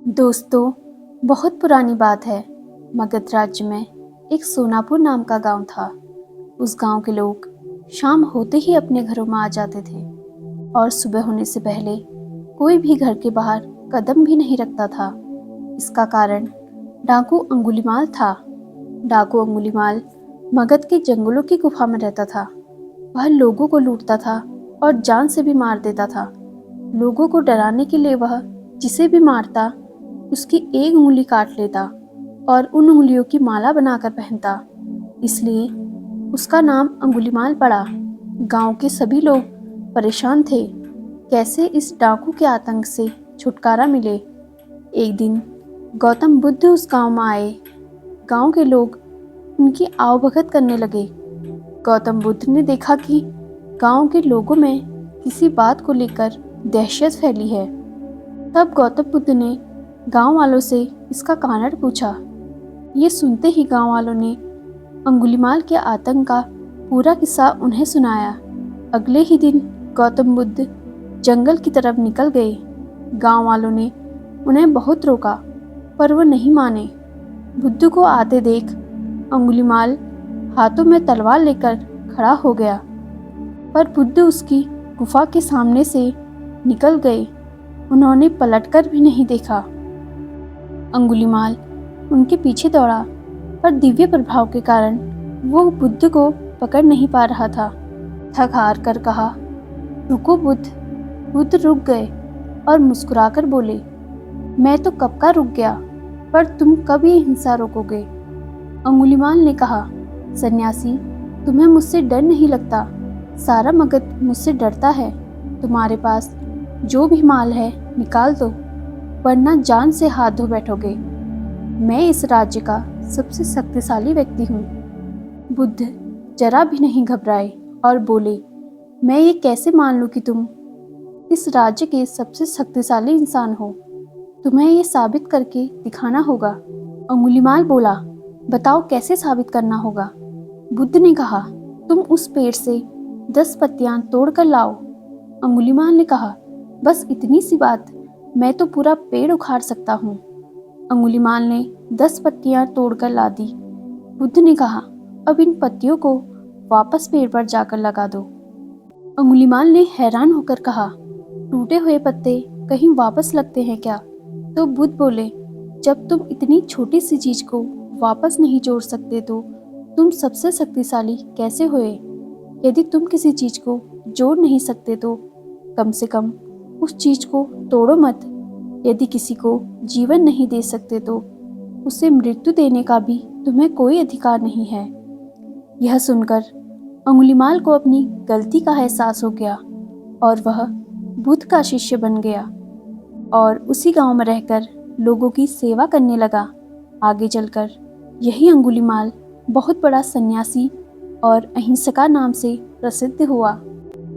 दोस्तों, बहुत पुरानी बात है। मगध राज्य में एक सोनापुर नाम का गांव था। उस गांव के लोग शाम होते ही अपने घरों में आ जाते थे और सुबह होने से पहले कोई भी घर के बाहर कदम भी नहीं रखता था। इसका कारण डाकू अंगुलीमाल था। डाकू अंगुलीमाल मगध के जंगलों की गुफा में रहता था। वह लोगों को लूटता था और जान से भी मार देता था। लोगों को डराने के लिए वह जिसे भी मारता उसकी एक उंगली काट लेता और उन उंगलियों की माला बनाकर पहनता। इसलिए उसका नाम अंगुलीमाल पड़ा। गांव के सभी लोग परेशान थे, कैसे इस डाकू के आतंक से छुटकारा मिले। एक दिन गौतम बुद्ध उस गांव में आए। गांव के लोग उनकी आवभगत करने लगे। गौतम बुद्ध ने देखा कि गांव के लोगों में किसी बात को लेकर दहशत फैली है। तब गौतम बुद्ध ने गांव वालों से इसका कारण पूछा। ये सुनते ही गांव वालों ने अंगुलीमाल के आतंक का पूरा किस्सा उन्हें सुनाया। अगले ही दिन गौतम बुद्ध जंगल की तरफ निकल गए। गांव वालों ने उन्हें बहुत रोका पर वो नहीं माने। बुद्ध को आते देख अंगुलीमाल हाथों में तलवार लेकर खड़ा हो गया, पर बुद्ध उसकी गुफा के सामने से निकल गए। उन्होंने पलटकर भी नहीं देखा। अंगुलीमाल उनके पीछे दौड़ा, पर दिव्य प्रभाव के कारण वो बुद्ध को पकड़ नहीं पा रहा था। थक हार कर कहा, रुको बुद्ध। बुद्ध रुक गए और मुस्कुराकर बोले, मैं तो कब का रुक गया, पर तुम कब ये हिंसा रोकोगे। अंगुलीमाल ने कहा, सन्यासी, तुम्हें मुझसे डर नहीं लगता। सारा मगध मुझसे डरता है। तुम्हारे पास जो भी माल है निकाल दो, वरना जान से हाथ धो बैठोगे। मैं इस राज्य का सबसे शक्तिशाली व्यक्ति हूँ। बुद्ध जरा भी नहीं घबराए और बोले, मैं ये कैसे मान लूँ कि तुम इस राज्य के सबसे शक्तिशाली इंसान हो। तुम्हें ये साबित करके दिखाना होगा। अंगुलीमाल बोला, बताओ कैसे साबित करना होगा। बुद्ध ने कहा, तुम उस पेड़ से 10 पत्तियां तोड़ कर लाओ। अंगुलीमाल ने कहा, बस इतनी सी बात, मैं तो पूरा पेड़ उखाड़ सकता हूँ। अंगुलीमाल ने 10 पत्तियां तोड़कर ला दी। बुद्ध ने कहा, अब इन पत्तियों को वापस पेड़ पर जाकर लगा दो। अंगुलीमाल ने हैरान होकर कहा, टूटे हुए पत्ते कहीं वापस लगते हैं क्या। तो बुद्ध बोले, जब तुम इतनी छोटी सी चीज को वापस नहीं जोड़ सकते तो तुम सबसे शक्तिशाली कैसे हुए। यदि तुम किसी चीज को जोड़ नहीं सकते तो कम से कम उस चीज को तोड़ो मत। यदि किसी को जीवन नहीं दे सकते तो उसे मृत्यु देने का भी तुम्हें कोई अधिकार नहीं है। यह सुनकर अंगुलीमाल को अपनी गलती का एहसास हो गया और वह बुद्ध का शिष्य बन गया और उसी गांव में रहकर लोगों की सेवा करने लगा। आगे चलकर यही अंगुलीमाल बहुत बड़ा सन्यासी और अहिंसका नाम से प्रसिद्ध हुआ।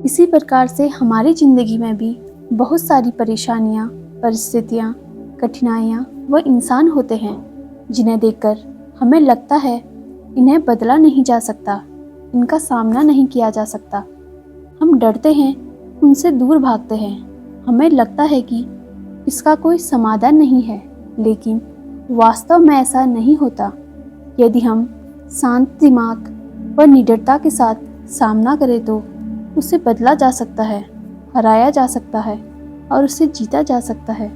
इसी प्रकार से हमारी जिंदगी में भी बहुत सारी परेशानियां, परिस्थितियां, कठिनाइयां व इंसान होते हैं जिन्हें देखकर हमें लगता है इन्हें बदला नहीं जा सकता, इनका सामना नहीं किया जा सकता। हम डरते हैं, उनसे दूर भागते हैं। हमें लगता है कि इसका कोई समाधान नहीं है, लेकिन वास्तव में ऐसा नहीं होता। यदि हम शांत दिमाग व निडरता के साथ सामना करें तो उसे बदला जा सकता है, हराया जा सकता है और उसे जीता जा सकता है।